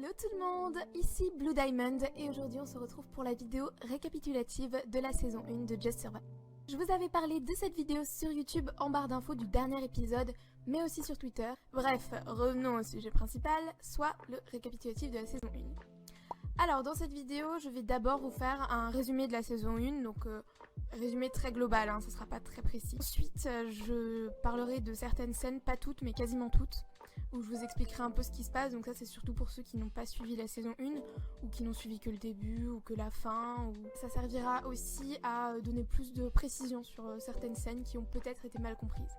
Hello tout le monde, ici Blue Diamond et aujourd'hui on se retrouve pour la vidéo récapitulative de la saison 1 de Just Survive. Je vous avais parlé de cette vidéo sur YouTube en barre d'infos du dernier épisode, mais aussi sur Twitter. Bref, revenons au sujet principal, soit le récapitulatif de la saison 1. Alors dans cette vidéo, je vais d'abord vous faire un résumé de la saison 1, donc résumé très global, hein, ça sera pas très précis. Ensuite, je parlerai de certaines scènes, pas toutes, mais quasiment toutes, où je vous expliquerai un peu ce qui se passe, donc ça c'est surtout pour ceux qui n'ont pas suivi la saison 1, ou qui n'ont suivi que le début, ou que la fin, ou... Ça servira aussi à donner plus de précision sur certaines scènes qui ont peut-être été mal comprises.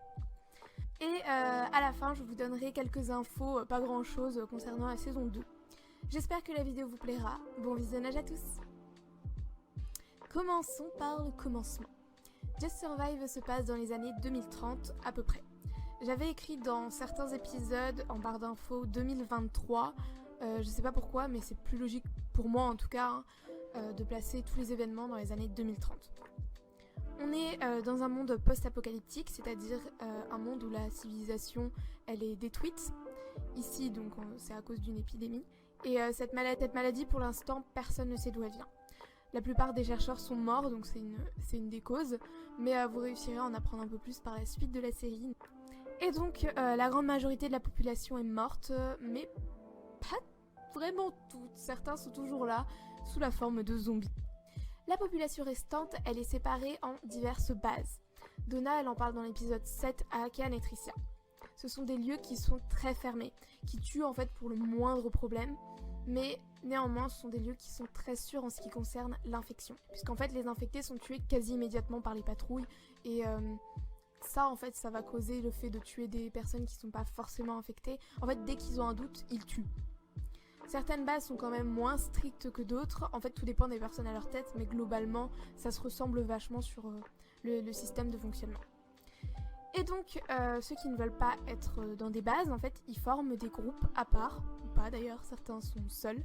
Et à la fin, je vous donnerai quelques infos, pas grand chose, concernant la saison 2. J'espère que la vidéo vous plaira, bon visionnage à tous. Commençons par le commencement. Just Survive se passe dans les années 2030 à peu près. J'avais écrit dans certains épisodes en barre d'infos 2023, je sais pas pourquoi mais c'est plus logique pour moi en tout cas de placer tous les événements dans les années 2030. On est dans un monde post-apocalyptique, c'est-à-dire un monde où la civilisation elle est détruite. Ici donc c'est à cause d'une épidémie et cette maladie pour l'instant personne ne sait d'où elle vient. La plupart des chercheurs sont morts donc c'est une des causes, mais vous réussirez à en apprendre un peu plus par la suite de la série. Et donc la grande majorité de la population est morte, mais pas vraiment toutes, certains sont toujours là sous la forme de zombies. La population restante, elle est séparée en diverses bases. Donna, elle en parle dans l'épisode 7 à Akean et Tricia. Ce sont des lieux qui sont très fermés, qui tuent en fait pour le moindre problème, mais néanmoins ce sont des lieux qui sont très sûrs en ce qui concerne l'infection. Puisqu'en fait les infectés sont tués quasi immédiatement par les patrouilles, et ça en fait ça va causer le fait de tuer des personnes qui sont pas forcément infectées. En fait dès qu'ils ont un doute, ils tuent. Certaines bases sont quand même moins strictes que d'autres, en fait tout dépend des personnes à leur tête, mais globalement ça se ressemble vachement sur le système de fonctionnement. Et donc ceux qui ne veulent pas être dans des bases, en fait ils forment des groupes à part, ou pas d'ailleurs, certains sont seuls,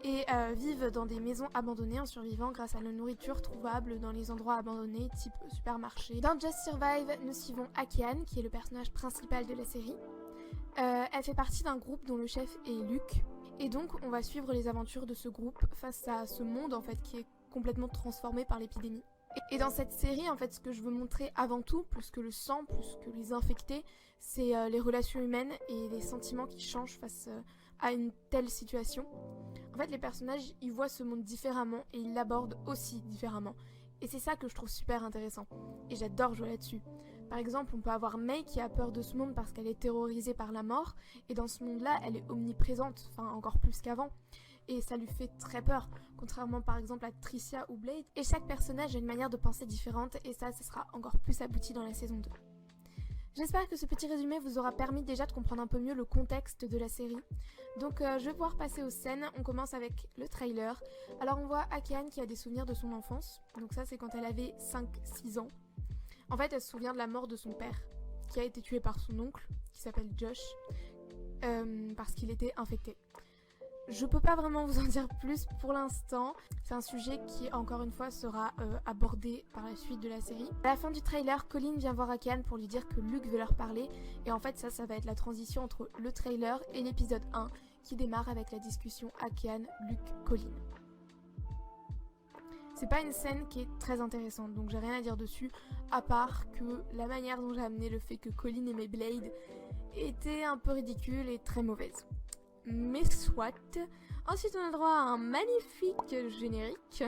et vivent dans des maisons abandonnées en survivant grâce à la nourriture trouvable dans les endroits abandonnés type supermarché. Dans Just Survive, nous suivons Akean, qui est le personnage principal de la série. Elle fait partie d'un groupe dont le chef est Luke, et donc on va suivre les aventures de ce groupe face à ce monde en fait qui est complètement transformé par l'épidémie. Et dans cette série, en fait, ce que je veux montrer avant tout, plus que le sang, plus que les infectés, c'est les relations humaines et les sentiments qui changent face à une telle situation. En fait, les personnages, ils voient ce monde différemment et ils l'abordent aussi différemment. Et c'est ça que je trouve super intéressant. Et j'adore jouer là-dessus. Par exemple, on peut avoir May qui a peur de ce monde parce qu'elle est terrorisée par la mort. Et dans ce monde-là, elle est omniprésente, enfin encore plus qu'avant. Et ça lui fait très peur, contrairement par exemple à Tricia ou Blade. Et chaque personnage a une manière de penser différente et ça sera encore plus abouti dans la saison 2. J'espère que ce petit résumé vous aura permis déjà de comprendre un peu mieux le contexte de la série. Donc je vais pouvoir passer aux scènes. On commence avec le trailer. Alors on voit Akean qui a des souvenirs de son enfance. Donc ça c'est quand elle avait 5-6 ans. En fait elle se souvient de la mort de son père, qui a été tué par son oncle, qui s'appelle Josh, parce qu'il était infecté. Je peux pas vraiment vous en dire plus pour l'instant. C'est un sujet qui, encore une fois, sera abordé par la suite de la série. À la fin du trailer, Colin vient voir Akean pour lui dire que Luke veut leur parler. Et en fait, ça va être la transition entre le trailer et l'épisode 1, qui démarre avec la discussion Akean, Luke, Colin. C'est pas une scène qui est très intéressante, donc j'ai rien à dire dessus, à part que la manière dont j'ai amené le fait que Colin aimait Blade était un peu ridicule et très mauvaise. Mais soit. Ensuite on a droit à un magnifique générique.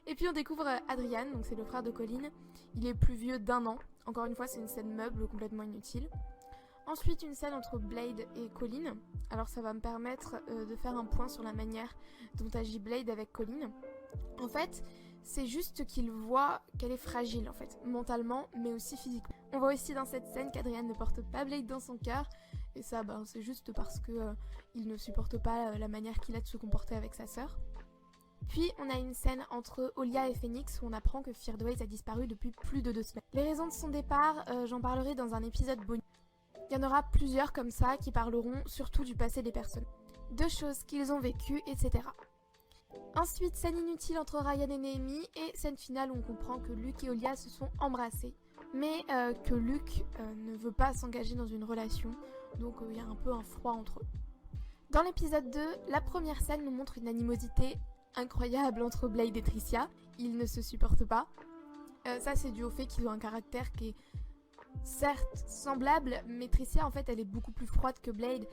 Et puis on découvre Adrian, donc c'est le frère de Colin. Il est plus vieux d'1 an. Encore une fois c'est une scène meuble complètement inutile. Ensuite une scène entre Blade et Colin. Alors ça va me permettre de faire un point sur la manière dont agit Blade avec Colin. En fait c'est juste qu'il voit qu'elle est fragile en fait, mentalement mais aussi physiquement. On voit aussi dans cette scène qu'Adrian ne porte pas Blade dans son cœur. Et ça, c'est juste parce que il ne supporte pas la manière qu'il a de se comporter avec sa sœur. Puis, on a une scène entre Olia et Phoenix où on apprend que Feardways a disparu depuis plus de 2 semaines. Les raisons de son départ, j'en parlerai dans un épisode bonus. Il y en aura plusieurs comme ça qui parleront surtout du passé des personnes, de choses qu'ils ont vécues, etc. Ensuite, scène inutile entre Ryan et Naomi et scène finale où on comprend que Luke et Olia se sont embrassés. Mais que Luke ne veut pas s'engager dans une relation, donc il y a un peu un froid entre eux. Dans l'épisode 2, la première scène nous montre une animosité incroyable entre Blade et Tricia. Ils ne se supportent pas. Ça c'est dû au fait qu'ils ont un caractère qui est certes semblable, mais Tricia en fait elle est beaucoup plus froide que Blade.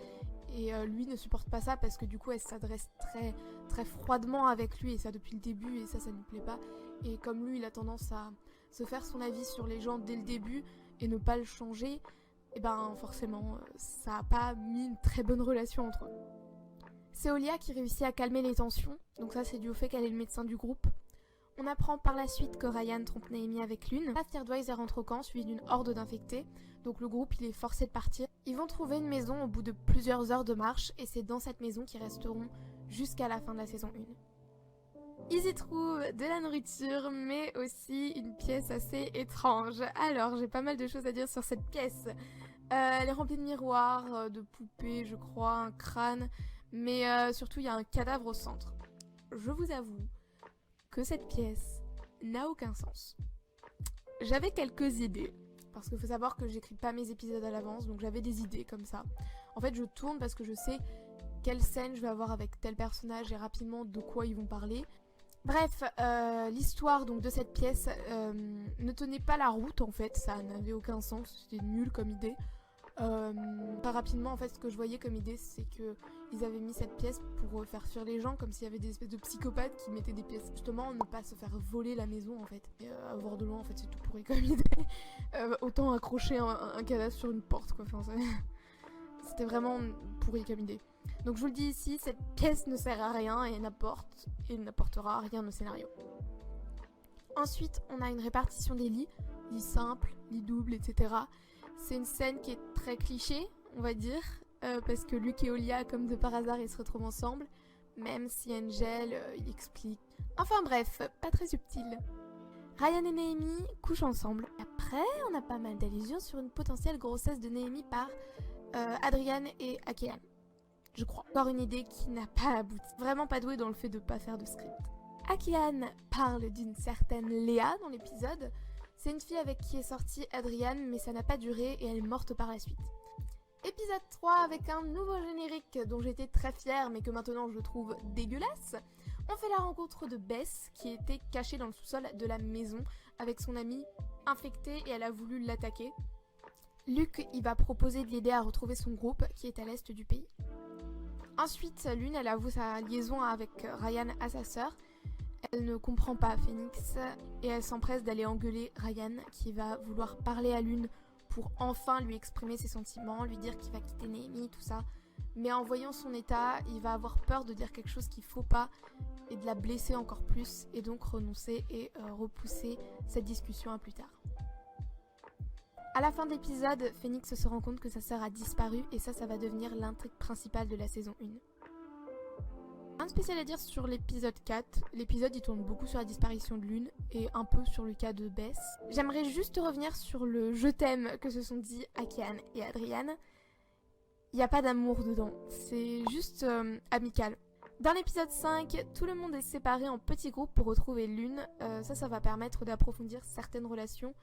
Et lui ne supporte pas ça parce que du coup elle s'adresse très, très froidement avec lui et ça depuis le début et ça ne lui plaît pas. Et comme lui il a tendance à se faire son avis sur les gens dès le début et ne pas le changer, et ben forcément ça n'a pas mis une très bonne relation entre eux. C'est Olia qui réussit à calmer les tensions, donc ça c'est dû au fait qu'elle est le médecin du groupe. On apprend par la suite que Ryan trompe Naomi avec Lune. La Fear-Dweise rentre au camp suivi d'une horde d'infectés, donc le groupe il est forcé de partir. Ils vont trouver une maison au bout de plusieurs heures de marche et c'est dans cette maison qu'ils resteront jusqu'à la fin de la saison 1. Ils y trouvent de la nourriture mais aussi une pièce assez étrange. Alors j'ai pas mal de choses à dire sur cette pièce. Elle est remplie de miroirs, de poupées je crois, un crâne, mais surtout il y a un cadavre au centre. Je vous avoue que cette pièce n'a aucun sens. J'avais quelques idées, parce qu'il faut savoir que j'écris pas mes épisodes à l'avance, donc j'avais des idées comme ça. En fait je tourne parce que je sais quelle scène je vais avoir avec tel personnage et rapidement de quoi ils vont parler. Bref, l'histoire donc de cette pièce ne tenait pas la route en fait, ça n'avait aucun sens, c'était nul comme idée. Très rapidement en fait ce que je voyais comme idée c'est que ils avaient mis cette pièce pour faire fuir les gens comme s'il y avait des espèces de psychopathes qui mettaient des pièces justement ne pas se faire voler la maison en fait. Et à voir de loin en fait c'est tout pourri comme idée. Autant accrocher un cadavre sur une porte quoi, enfin, c'était vraiment pourri comme idée. Donc je vous le dis ici, cette pièce ne sert à rien et n'apportera rien au scénario. Ensuite, on a une répartition des lits simples, lits doubles, etc. C'est une scène qui est très cliché, on va dire, parce que Luke et Olia, comme de par hasard, ils se retrouvent ensemble, même si Angel explique. Enfin bref, pas très subtil. Ryan et Naomi couchent ensemble. Après, on a pas mal d'allusions sur une potentielle grossesse de Naomi par Adrian et Akean. Je crois. Encore une idée qui n'a pas abouti. Vraiment pas douée dans le fait de pas faire de script. Akean parle d'une certaine Léa dans l'épisode. C'est une fille avec qui est sorti Adrian, mais ça n'a pas duré et elle est morte par la suite. Épisode 3 avec un nouveau générique dont j'étais très fière mais que maintenant je trouve dégueulasse. On fait la rencontre de Bess qui était cachée dans le sous-sol de la maison avec son amie infectée et elle a voulu l'attaquer. Luke il va proposer de l'aider à retrouver son groupe qui est à l'est du pays. Ensuite, Lune, elle avoue sa liaison avec Ryan à sa sœur. Elle ne comprend pas Phoenix et elle s'empresse d'aller engueuler Ryan qui va vouloir parler à Lune pour enfin lui exprimer ses sentiments, lui dire qu'il va quitter Naomi, tout ça. Mais en voyant son état, il va avoir peur de dire quelque chose qu'il faut pas et de la blesser encore plus et donc renoncer et repousser cette discussion à plus tard. À la fin de l'épisode, Phoenix se rend compte que sa sœur a disparu et ça va devenir l'intrigue principale de la saison 1. Rien de spécial à dire sur l'épisode 4. L'épisode il tourne beaucoup sur la disparition de Lune et un peu sur le cas de Bess. J'aimerais juste revenir sur le je t'aime que se sont dit Akean et Adrian. Il n'y a pas d'amour dedans, c'est juste amical. Dans l'épisode 5, tout le monde est séparé en petits groupes pour retrouver Lune. Ça va permettre d'approfondir certaines relations.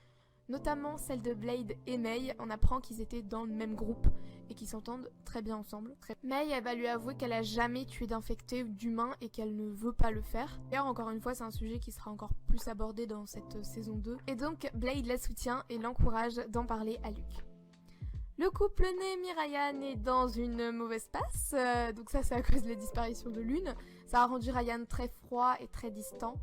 Notamment celle de Blade et May, on apprend qu'ils étaient dans le même groupe et qu'ils s'entendent très bien ensemble. May, elle va lui avouer qu'elle a jamais tué d'infectés ou d'humains et qu'elle ne veut pas le faire. D'ailleurs, encore une fois, c'est un sujet qui sera encore plus abordé dans cette saison 2. Et donc, Blade la soutient et l'encourage d'en parler à Luke. Le couple Naomi-Ryan est dans une mauvaise passe, donc ça c'est à cause de la disparition de Lune. Ça a rendu Ryan très froid et très distant.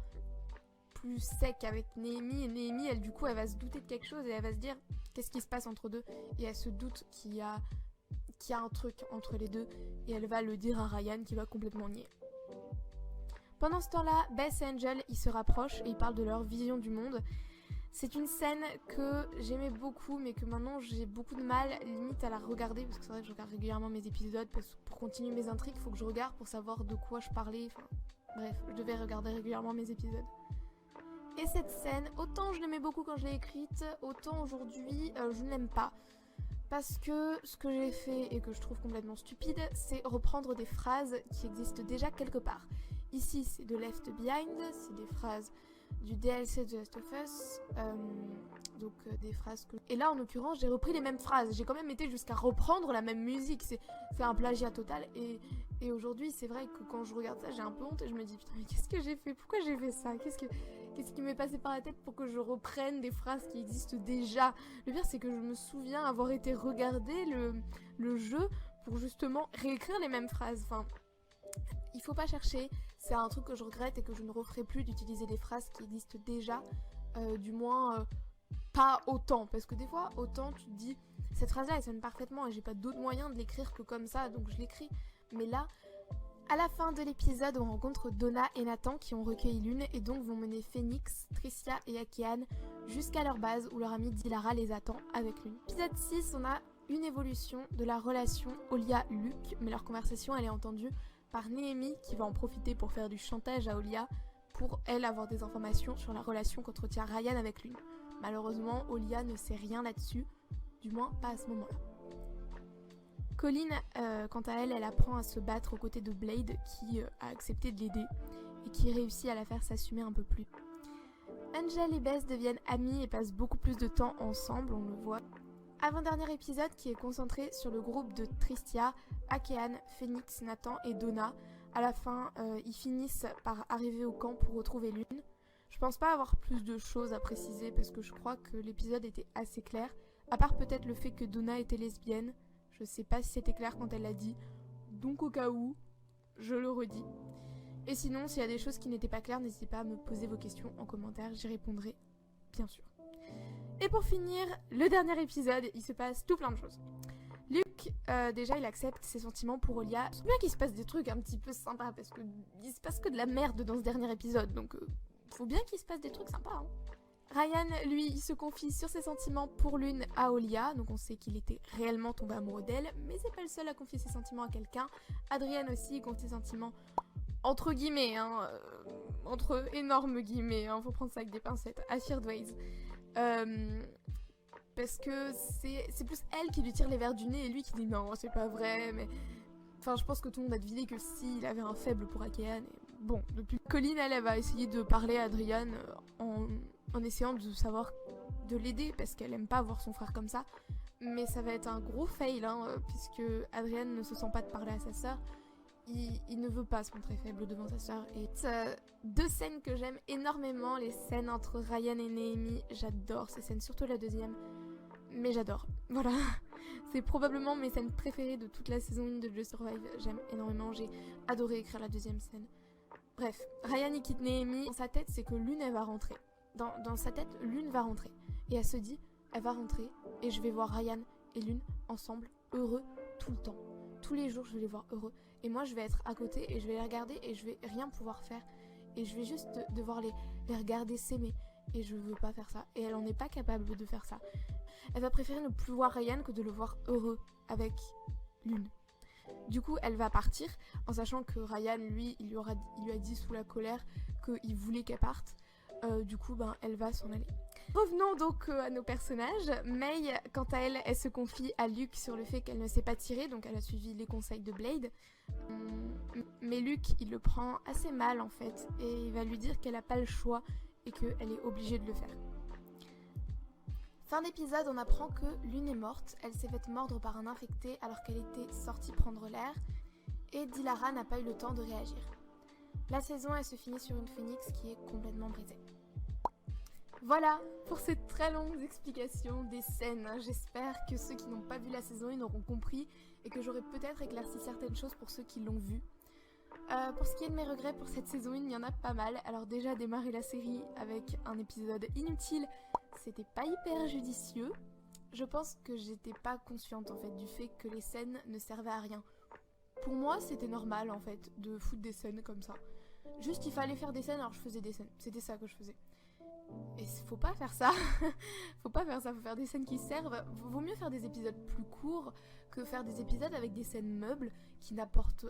Plus sec avec Naomi et Naomi elle du coup elle va se douter de quelque chose et elle va se dire qu'est-ce qui se passe entre deux et elle se doute qu'il y a un truc entre les deux et elle va le dire à Ryan qui va complètement nier. Pendant ce temps-là, Bess et Angel ils se rapprochent et ils parlent de leur vision du monde. C'est une scène que j'aimais beaucoup mais que maintenant j'ai beaucoup de mal limite à la regarder parce que c'est vrai que je regarde régulièrement mes épisodes parce que pour continuer mes intrigues il faut que je regarde pour savoir de quoi je parlais, enfin bref je devais regarder régulièrement mes épisodes. Et cette scène, autant je l'aimais beaucoup quand je l'ai écrite, autant aujourd'hui je ne l'aime pas. Parce que ce que j'ai fait et que je trouve complètement stupide, c'est reprendre des phrases qui existent déjà quelque part. Ici c'est de Left Behind, c'est des phrases du DLC de Last of Us, donc des phrases que... Et là en l'occurrence j'ai repris les mêmes phrases, j'ai quand même été jusqu'à reprendre la même musique, c'est un plagiat total, et aujourd'hui c'est vrai que quand je regarde ça j'ai un peu honte et je me dis putain mais qu'est-ce que j'ai fait, pourquoi j'ai fait ça, qu'est-ce qui m'est passé par la tête pour que je reprenne des phrases qui existent déjà. Le pire c'est que je me souviens avoir été regarder le jeu pour justement réécrire les mêmes phrases, enfin il faut pas chercher, c'est un truc que je regrette et que je ne referai plus d'utiliser des phrases qui existent déjà, du moins pas autant, parce que des fois autant tu te dis cette phrase là elle sonne parfaitement et j'ai pas d'autre moyen de l'écrire que comme ça donc je l'écris, mais là à la fin de l'épisode on rencontre Donna et Nathan qui ont recueilli Lune et donc vont mener Phoenix, Tricia et Akean jusqu'à leur base où leur amie Dilara les attend avec Lune. Épisode 6 on a une évolution de la relation Olia-Luke, mais leur conversation elle est entendue par Néhémie qui va en profiter pour faire du chantage à Olia pour elle avoir des informations sur la relation qu'entretient Ryan avec Lune. Malheureusement, Olia ne sait rien là-dessus, du moins pas à ce moment-là. Colleen, quant à elle, elle apprend à se battre aux côtés de Blade qui a accepté de l'aider et qui réussit à la faire s'assumer un peu plus. Angel et Bess deviennent amies et passent beaucoup plus de temps ensemble, on le voit. Avant-dernier épisode qui est concentré sur le groupe de Tricia, Akean, Phoenix, Nathan et Donna. À la fin, ils finissent par arriver au camp pour retrouver Lune. Je pense pas avoir plus de choses à préciser parce que je crois que l'épisode était assez clair, à part peut-être le fait que Donna était lesbienne. Je sais pas si c'était clair quand elle l'a dit, donc au cas où, je le redis. Et sinon, s'il y a des choses qui n'étaient pas claires, n'hésitez pas à me poser vos questions en commentaire, j'y répondrai, bien sûr. Et pour finir, le dernier épisode, il se passe tout plein de choses. Luke, déjà, il accepte ses sentiments pour Olia. C'est bien qu'il se passe des trucs un petit peu sympas, parce qu'il se passe que de la merde dans ce dernier épisode, donc faut bien qu'il se passe des trucs sympas. Hein. Ryan, lui, il se confie sur ses sentiments pour Lune à Olia, donc on sait qu'il était réellement tombé amoureux d'elle, mais c'est pas le seul à confier ses sentiments à quelqu'un. Adrian aussi, il confie ses sentiments entre guillemets, hein, entre énormes guillemets, hein, faut prendre ça avec des pincettes, à Feardways. Parce que c'est plus elle qui lui tire les verres du nez et lui qui dit non, c'est pas vrai, mais... Enfin, je pense que tout le monde a deviné que si, il avait un faible pour Akean. Et... Bon, depuis Colleen, elle va essayer de parler à Adrian en essayant de savoir, de l'aider, parce qu'elle aime pas voir son frère comme ça. Mais ça va être un gros fail, hein, puisque Adrian ne se sent pas de parler à sa sœur. Il ne veut pas se montrer faible devant sa sœur. Et deux scènes que j'aime énormément, les scènes entre Ryan et Néhémie, j'adore ces scènes, surtout la deuxième. Mais j'adore, voilà. C'est probablement mes scènes préférées de toute la saison 1 de Just Survive. J'aime énormément, j'ai adoré écrire la deuxième scène. Bref, Ryan il quitte Néhémie. Dans sa tête, c'est que Lune, elle va rentrer. Dans sa tête, Lune va rentrer. Et elle se dit, elle va rentrer et je vais voir Ryan et Lune ensemble, heureux, tout le temps. Tous les jours, je vais les voir heureux. Et moi, je vais être à côté et je vais les regarder et je vais rien pouvoir faire. Et je vais juste devoir les regarder s'aimer. Et je veux pas faire ça. Et elle en est pas capable de faire ça. Elle va préférer ne plus voir Ryan que de le voir heureux avec Lune. Du coup, elle va partir en sachant que Ryan, lui, il lui a dit sous la colère qu'il voulait qu'elle parte. Du coup, elle va s'en aller. Revenons donc à nos personnages. May, quant à elle, elle se confie à Luke sur le fait qu'elle ne sait pas tirer, donc elle a suivi les conseils de Blade. Mais Luke, il le prend assez mal en fait, et il va lui dire qu'elle n'a pas le choix et qu'elle est obligée de le faire. Fin d'épisode, on apprend que Lune est morte. Elle s'est faite mordre par un infecté alors qu'elle était sortie prendre l'air, et Dilara n'a pas eu le temps de réagir. La saison, elle se finit sur une Phoenix qui est complètement brisée. Voilà pour ces très longues explications des scènes. J'espère que ceux qui n'ont pas vu la saison 1 auront compris et que j'aurai peut-être éclairci certaines choses pour ceux qui l'ont vue. Pour ce qui est de mes regrets pour cette saison 1, il y en a pas mal. Alors déjà, démarrer la série avec un épisode inutile, c'était pas hyper judicieux. Je pense que j'étais pas consciente en fait du fait que les scènes ne servaient à rien. Pour moi, c'était normal en fait de foutre des scènes comme ça. Juste il fallait faire des scènes, alors je faisais des scènes. C'était ça que je faisais. Et faut pas faire ça. Faut pas faire ça, faut faire des scènes qui servent. Vaut mieux faire des épisodes plus courts que faire des épisodes avec des scènes meubles qui n'apportent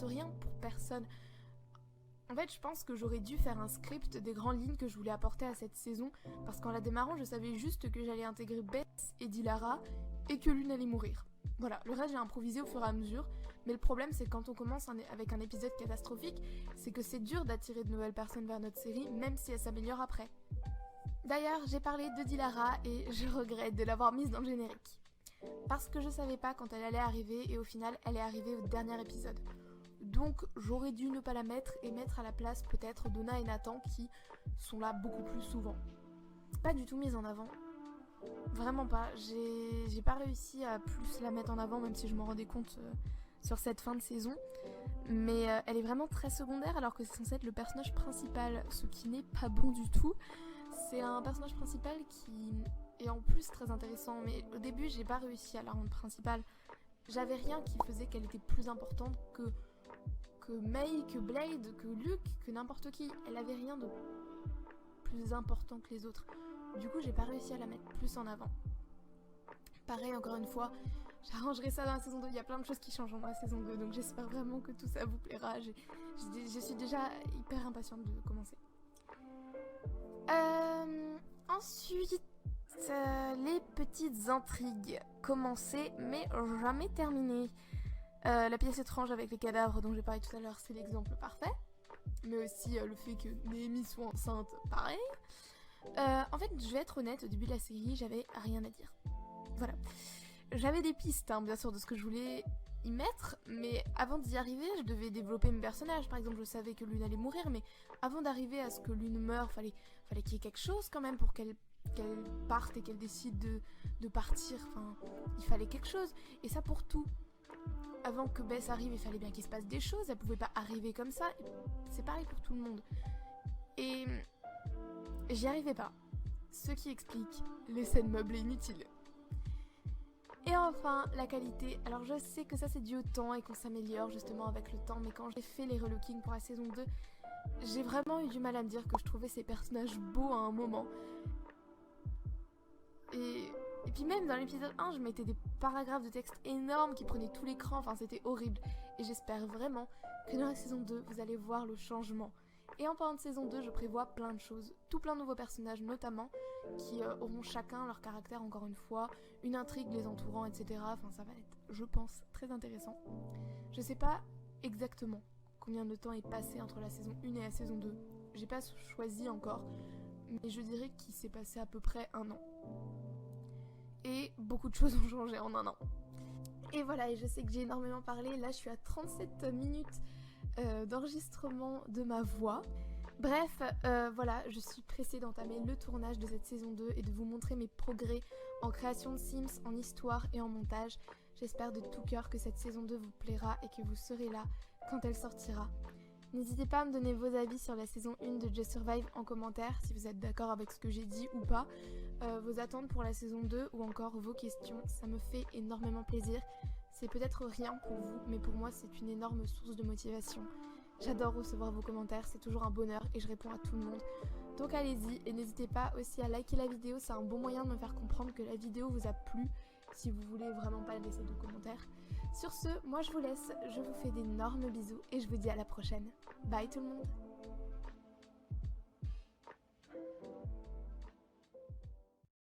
rien pour personne. En fait, je pense que j'aurais dû faire un script des grandes lignes que je voulais apporter à cette saison, parce qu'en la démarrant, je savais juste que j'allais intégrer Bess et Dilara et que Lune allait mourir. Voilà, le reste j'ai improvisé au fur et à mesure, Mais le problème, c'est que quand on commence avec un épisode catastrophique, c'est que c'est dur d'attirer de nouvelles personnes vers notre série, même si elle s'améliore après. D'ailleurs, j'ai parlé de Dilara et je regrette de l'avoir mise dans le générique. Parce que je savais pas quand elle allait arriver et au final, elle est arrivée au dernier épisode. Donc j'aurais dû ne pas la mettre et mettre à la place peut-être Donna et Nathan qui sont là beaucoup plus souvent. Pas du tout mise en avant. Vraiment pas. J'ai pas réussi à plus la mettre en avant même si je m'en rendais compte sur cette fin de saison. Mais elle est vraiment très secondaire alors que c'est censé être le personnage principal, ce qui n'est pas bon du tout. C'est un personnage principal qui est en plus très intéressant, mais au début j'ai pas réussi à la rendre principale. J'avais rien qui faisait qu'elle était plus importante que May, que Blade, que Luke, que n'importe qui. Elle avait rien de plus important que les autres. Du coup, j'ai pas réussi à la mettre plus en avant. Pareil, encore une fois, j'arrangerai ça dans la saison 2. Il y a plein de choses qui changent dans la saison 2, donc j'espère vraiment que tout ça vous plaira. Je suis déjà hyper impatiente de commencer. Ensuite, les petites intrigues. Commencées, mais jamais terminées. La pièce étrange avec les cadavres dont j'ai parlé tout à l'heure, c'est l'exemple parfait. Mais aussi le fait que Naomi soit enceinte, pareil. En fait, je vais être honnête, au début de la série, j'avais rien à dire. Voilà. J'avais des pistes, hein, bien sûr, de ce que je voulais y mettre, mais avant d'y arriver, je devais développer mes personnages. Par exemple, je savais que Lune allait mourir, mais avant d'arriver à ce que Lune meure, fallait qu'il y ait quelque chose quand même pour qu'elle parte et qu'elle décide de partir. Enfin, il fallait quelque chose. Et ça pour tout. Avant que Bess arrive, il fallait bien qu'il se passe des choses. Elle pouvait pas arriver comme ça. C'est pareil pour tout le monde. Et j'y arrivais pas. Ce qui explique les scènes meublées inutiles. Et enfin, la qualité. Alors je sais que ça c'est dû au temps et qu'on s'améliore justement avec le temps, mais quand j'ai fait les relookings pour la saison 2, j'ai vraiment eu du mal à me dire que je trouvais ces personnages beaux à un moment. Et puis même dans l'épisode 1, je mettais des paragraphes de texte énormes qui prenaient tout l'écran, enfin c'était horrible. Et j'espère vraiment que dans la saison 2, vous allez voir le changement. Et en parlant de saison 2, je prévois plein de choses, tout plein de nouveaux personnages notamment, qui auront chacun leur caractère encore une fois, une intrigue les entourant, etc. Enfin ça va être, je pense, très intéressant. Je sais pas exactement combien de temps est passé entre la saison 1 et la saison 2, j'ai pas choisi encore, mais je dirais qu'il s'est passé à peu près 1 an. Et beaucoup de choses ont changé en 1 an. Et voilà, et je sais que j'ai énormément parlé, là je suis à 37 minutes d'enregistrement de ma voix. Bref, voilà, je suis pressée d'entamer le tournage de cette saison 2 et de vous montrer mes progrès en création de Sims, en histoire et en montage. J'espère de tout cœur que cette saison 2 vous plaira et que vous serez là quand elle sortira. N'hésitez pas à me donner vos avis sur la saison 1 de Just Survive en commentaire, si vous êtes d'accord avec ce que j'ai dit ou pas, vos attentes pour la saison 2 ou encore vos questions, ça me fait énormément plaisir. C'est peut-être rien pour vous, mais pour moi c'est une énorme source de motivation. J'adore recevoir vos commentaires, c'est toujours un bonheur et je réponds à tout le monde. Donc allez-y et n'hésitez pas aussi à liker la vidéo, c'est un bon moyen de me faire comprendre que la vidéo vous a plu si vous voulez vraiment pas laisser de commentaires. Sur ce, moi je vous laisse, je vous fais d'énormes bisous et je vous dis à la prochaine. Bye tout le monde!